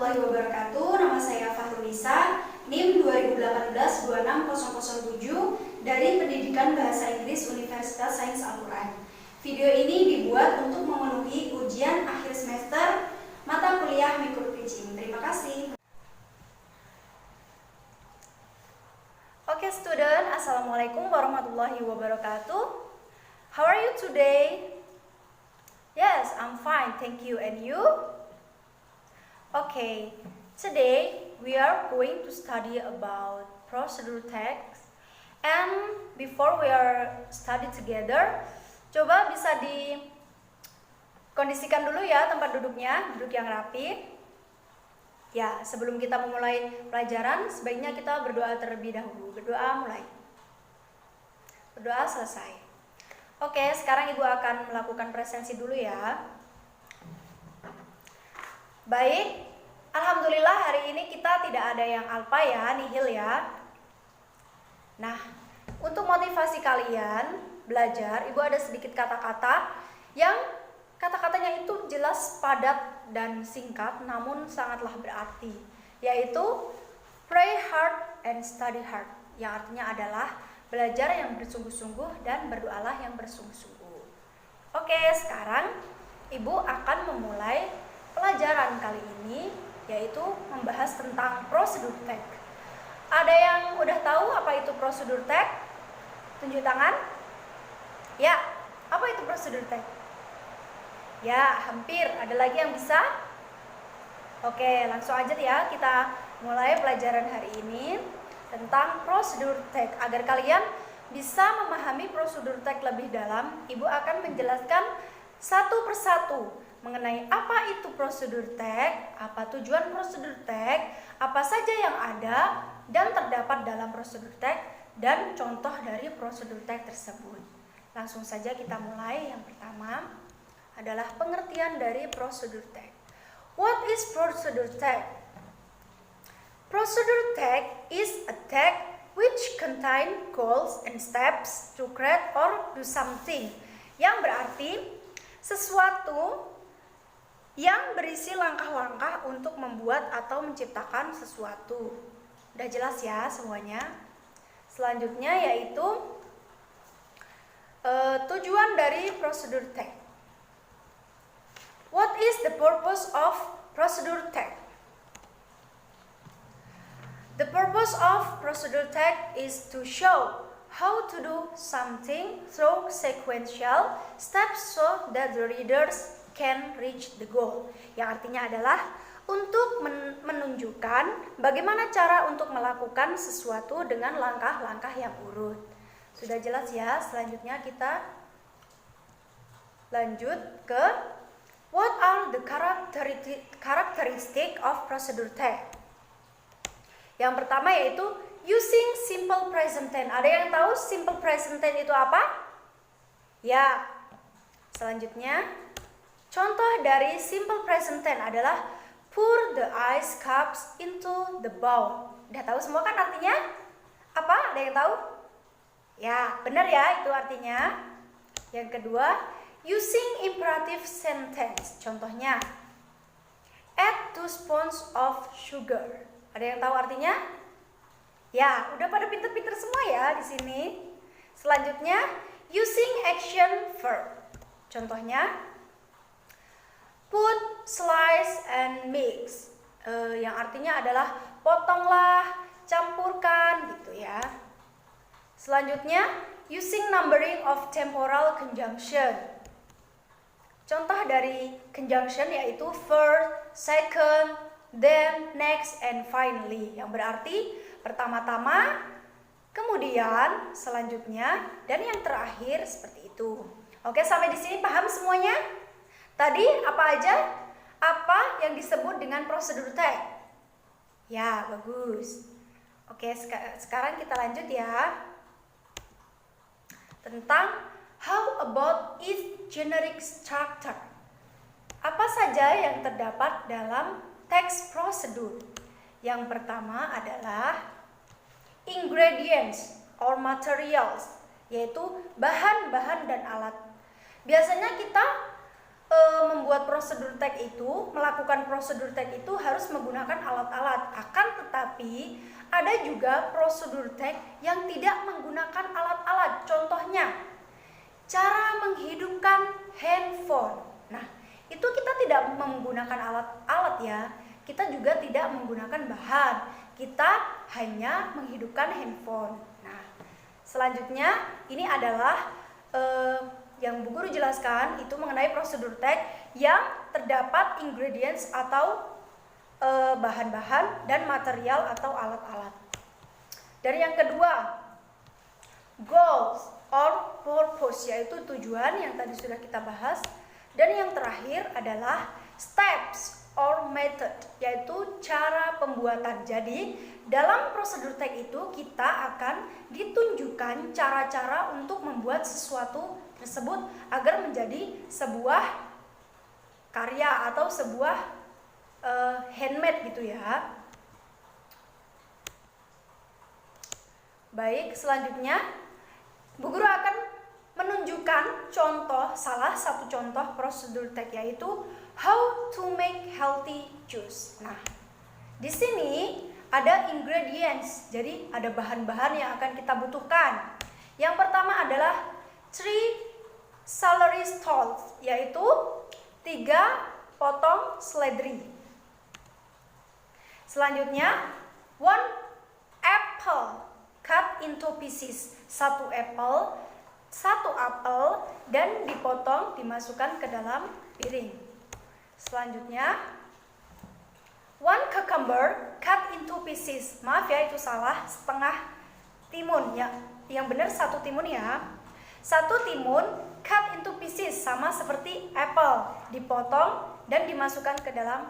warahmatullahi wabarakatuh. Nama saya Fahrunisa, NIM 2018-26007 dari Pendidikan Bahasa Inggris Universitas Sains Al-Quran. Video ini dibuat untuk memenuhi ujian akhir semester mata kuliah microteaching. Terima kasih. Oke student, Assalamualaikum warahmatullahi wabarakatuh. How are you today? Yes, I'm fine, thank you. And you? Okay, today we are going to study about procedure text. And before we are study together, coba bisa dikondisikan dulu ya tempat duduknya, duduk yang rapi. Ya, sebelum kita memulai pelajaran, sebaiknya kita berdoa terlebih dahulu. Berdoa mulai. Berdoa selesai. Oke, sekarang Ibu akan melakukan presensi dulu ya. Baik, alhamdulillah hari ini kita tidak ada yang alfa ya, nihil ya. Nah, untuk motivasi kalian belajar, Ibu ada sedikit kata-kata yang kata-katanya itu jelas, padat, dan singkat, namun sangatlah berarti, yaitu pray hard and study hard, yang artinya adalah belajar yang bersungguh-sungguh dan berdoalah yang bersungguh-sungguh. Oke, sekarang Ibu akan memulai pelajaran kali ini, yaitu membahas tentang prosedur text. Ada yang udah tahu apa itu prosedur text? Tunjuk tangan. Ya, apa itu prosedur text? Ya, hampir. Ada lagi yang bisa? Oke, langsung aja ya kita mulai pelajaran hari ini tentang prosedur text. Agar kalian bisa memahami prosedur text lebih dalam, Ibu akan menjelaskan satu persatu mengenai apa itu prosedur text, apa tujuan prosedur text, apa saja yang ada dan terdapat dalam prosedur text, dan contoh dari prosedur text tersebut. Langsung saja kita mulai. Yang pertama adalah pengertian dari prosedur text. What is prosedur text? Prosedur text is a text which contain goals and steps to create or do something. Yang berarti sesuatu yang berisi langkah-langkah untuk membuat atau menciptakan sesuatu. Udah jelas ya semuanya? Selanjutnya yaitu tujuan dari prosedur text. What is the purpose of prosedur text? The purpose of prosedur text is to show how to do something through sequential steps so that the readers can reach the goal. Yang artinya adalah untuk menunjukkan bagaimana cara untuk melakukan sesuatu dengan langkah-langkah yang urut. Sudah jelas ya? Selanjutnya kita lanjut ke what are the characteristic of prosedur text. Yang pertama yaitu using simple present tense. Ada yang tahu simple present tense itu apa? Ya. Selanjutnya, contoh dari simple present tense adalah pour the ice cups into the bowl. Udah tahu semua kan artinya? Apa? Ada yang tahu? Ya, benar ya itu artinya. Yang kedua, using imperative sentence. Contohnya, add 2 spoons of sugar. Ada yang tahu artinya? Ya, udah pada pinter-pinter semua ya di sini. Selanjutnya, using action verb. Contohnya, put, slice, and mix. Yang artinya adalah potonglah, campurkan gitu ya. Selanjutnya, using numbering of temporal conjunction. Contoh dari conjunction yaitu first, second, then, next, and finally. Yang berarti pertama-tama, kemudian, selanjutnya, dan yang terakhir seperti itu. Oke, sampai di sini paham semuanya? Tadi apa aja? Apa yang disebut dengan prosedur text? Ya, bagus. Oke, sekarang kita lanjut ya. Tentang how about its generic structure. Apa saja yang terdapat dalam teks prosedur? Yang pertama adalah ingredients or materials, yaitu bahan-bahan dan alat. Biasanya kita membuat prosedur tag itu, melakukan prosedur tag itu harus menggunakan alat-alat. Akan tetapi ada juga prosedur tag yang tidak menggunakan alat-alat. Contohnya, cara menghidupkan handphone. Nah, itu kita tidak menggunakan alat-alat ya. Kita juga tidak menggunakan bahan. Kita hanya menghidupkan handphone. Nah, selanjutnya ini adalah yang Bu Guru jelaskan itu mengenai prosedur tag yang terdapat ingredients atau bahan-bahan dan material atau alat-alat. Dan yang kedua, goals or purpose, yaitu tujuan yang tadi sudah kita bahas. Dan yang terakhir adalah steps or method, yaitu cara pembuatan. Jadi dalam prosedur tag itu kita akan ditunjukkan cara-cara untuk membuat sesuatu tersebut agar menjadi sebuah karya atau sebuah handmade gitu ya. Baik, selanjutnya Bu Guru akan menunjukkan salah satu contoh prosedur tag, yaitu how to make healthy juice. Nah, di sini ada ingredients, jadi ada bahan-bahan yang akan kita butuhkan. Yang pertama adalah 3 celery stalks, yaitu 3 potong seledri. Selanjutnya 1 apple cut into pieces, 1 apple, 1 apel dan dipotong dimasukkan ke dalam piring. Selanjutnya 1 cucumber cut into pieces. Maaf ya, itu salah, setengah timun ya. Yang benar 1 timun ya. 1 timun cut into pieces, sama seperti apple, dipotong dan dimasukkan ke dalam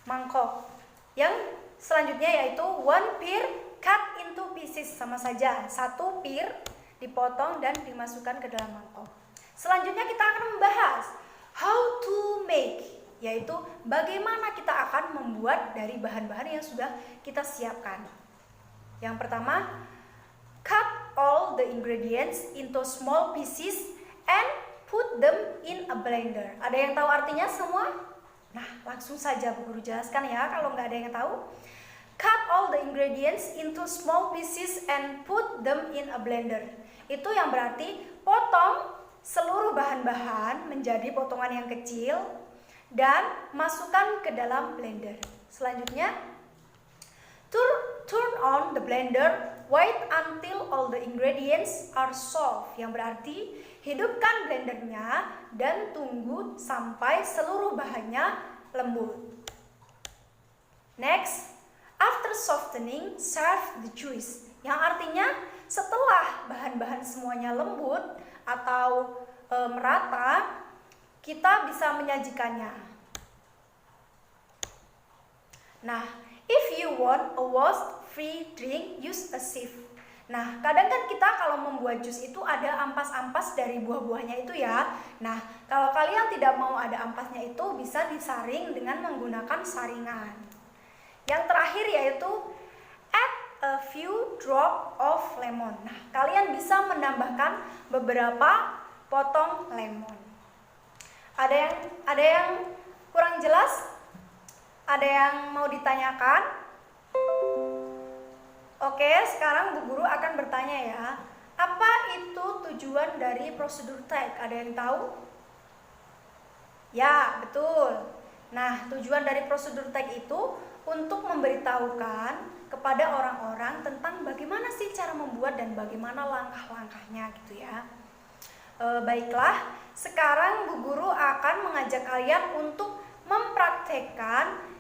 mangkok. Yang selanjutnya yaitu 1 pear cut into pieces, sama saja, 1 pear dipotong dan dimasukkan ke dalam mangkok. Selanjutnya kita akan membahas how to make, yaitu bagaimana kita akan membuat dari bahan-bahan yang sudah kita siapkan. Yang pertama, cut all the ingredients into small pieces and put them in a blender. Ada yang tahu artinya semua? Nah, langsung saja Bu Guru jelaskan ya kalau nggak ada yang tahu. Cut all the ingredients into small pieces and put them in a blender. Itu yang berarti potong seluruh bahan-bahan menjadi potongan yang kecil dan masukkan ke dalam blender. Selanjutnya, turn on the blender, wait until all the ingredients are soft. Yang berarti hidupkan blendernya dan tunggu sampai seluruh bahannya lembut. Next, after softening, serve the juice. Yang artinya setelah bahan-bahan semuanya lembut atau merata, kita bisa menyajikannya. Nah, if you want a waste-free drink, use a sieve. Nah, kadang kan kita kalau membuat jus itu ada ampas-ampas dari buah-buahnya itu ya. Nah, kalau kalian tidak mau ada ampasnya itu, bisa disaring dengan menggunakan saringan. Yang terakhir yaitu add a few drop of lemon. Nah, kalian bisa menambahkan beberapa potong lemon. Ada yang kurang jelas? Ada yang mau ditanyakan? Oke, sekarang Bu Guru akan bertanya ya. Apa itu tujuan dari prosedur tag? Ada yang tahu? Ya, betul. Nah, tujuan dari prosedur tag itu untuk memberitahukan kepada orang-orang tentang bagaimana sih cara membuat dan bagaimana langkah-langkahnya gitu ya. Baiklah, sekarang Bu Guru akan mengajak kalian untuk mempraktekkan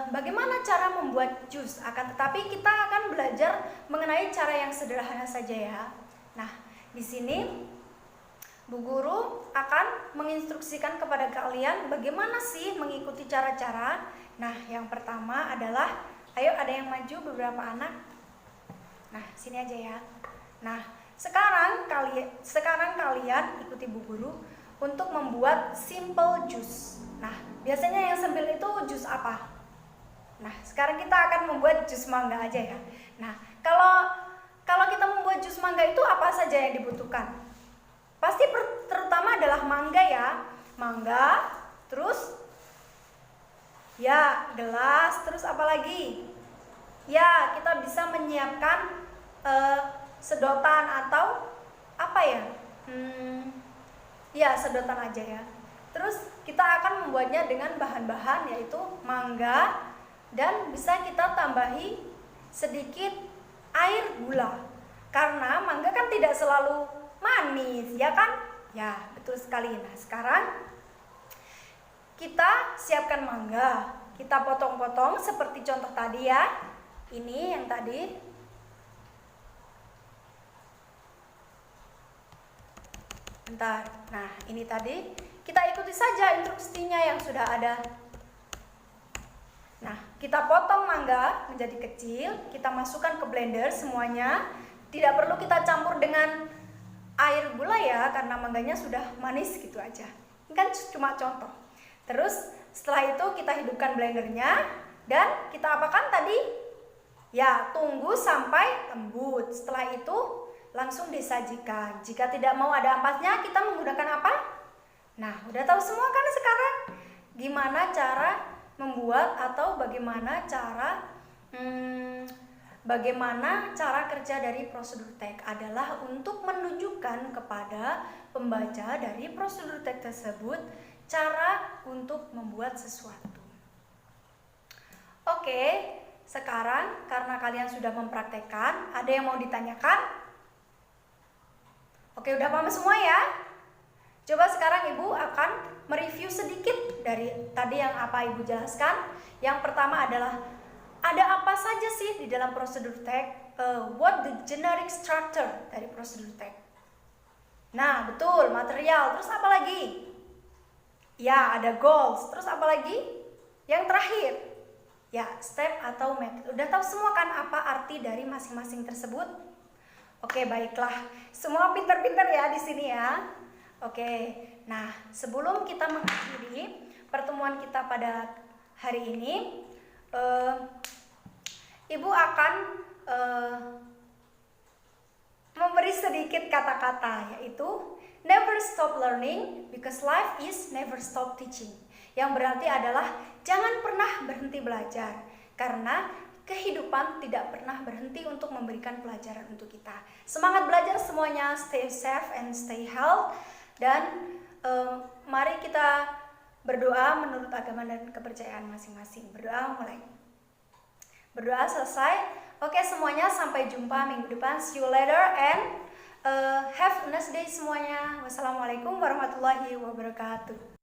bagaimana cara membuat jus. Akan tetapi kita akan belajar mengenai cara yang sederhana saja ya. Nah, di sini Bu Guru akan menginstruksikan kepada kalian bagaimana sih mengikuti cara-cara. Nah, yang pertama adalah, ayo ada yang maju beberapa anak. Nah, sini aja ya. Nah, sekarang kalian ikuti Bu Guru untuk membuat simple juice. Nah, biasanya yang sambil itu jus apa? Nah, sekarang kita akan membuat jus mangga aja ya. Nah, kalau kita membuat jus mangga itu apa saja yang dibutuhkan? Pasti terutama adalah mangga ya. mangga, terus ya gelas, terus apa lagi? Ya, kita bisa menyiapkan sedotan atau apa ya? Ya, sedotan aja ya. Terus kita akan membuatnya dengan bahan-bahan yaitu mangga dan bisa kita tambahi sedikit air gula. Karena mangga kan tidak selalu manis, ya kan? Ya, betul sekali. Nah, sekarang kita siapkan mangga. Kita potong-potong seperti contoh tadi ya. Ini yang tadi. Bentar. Nah, ini tadi kita ikuti saja instruksinya yang sudah ada. Nah, kita potong mangga menjadi kecil, kita masukkan ke blender semuanya. Tidak perlu kita campur dengan air gula ya, karena mangganya sudah manis gitu aja. Ini kan cuma contoh. Terus setelah itu kita hidupkan blendernya dan kita apakan tadi? Ya, tunggu sampai lembut. Setelah itu langsung disajikan. Jika tidak mau ada ampasnya, kita menggunakan apa? Nah, udah tahu semua kan sekarang gimana cara membuat atau bagaimana cara kerja dari prosedur teks adalah untuk menunjukkan kepada pembaca dari prosedur teks tersebut cara untuk membuat sesuatu. Oke, sekarang karena kalian sudah mempraktekkan, ada yang mau ditanyakan? Oke, udah paham semua ya? Coba sekarang Ibu akan mereview sedikit dari tadi yang apa Ibu jelaskan. Yang pertama adalah ada apa saja sih di dalam prosedur teks? What the generic structure dari prosedur teks? Nah, betul, material. Terus apa lagi? Ya, ada goals. Terus apa lagi? Yang terakhir, ya, step atau method. Udah tahu semua kan apa arti dari masing-masing tersebut? Oke, baiklah. Semua pintar-pintar ya di sini ya. Oke, nah sebelum kita mengakhiri pertemuan kita pada hari ini, Ibu akan memberi sedikit kata-kata, yaitu never stop learning because life is never stop teaching. Yang berarti adalah jangan pernah berhenti belajar, karena kehidupan tidak pernah berhenti untuk memberikan pelajaran untuk kita. Semangat belajar semuanya, stay safe and stay healthy. Dan mari kita berdoa menurut agama dan kepercayaan masing-masing. Berdoa mulai. Berdoa selesai. Oke semuanya, sampai jumpa minggu depan. See you later and have a nice day semuanya. Wassalamualaikum warahmatullahi wabarakatuh.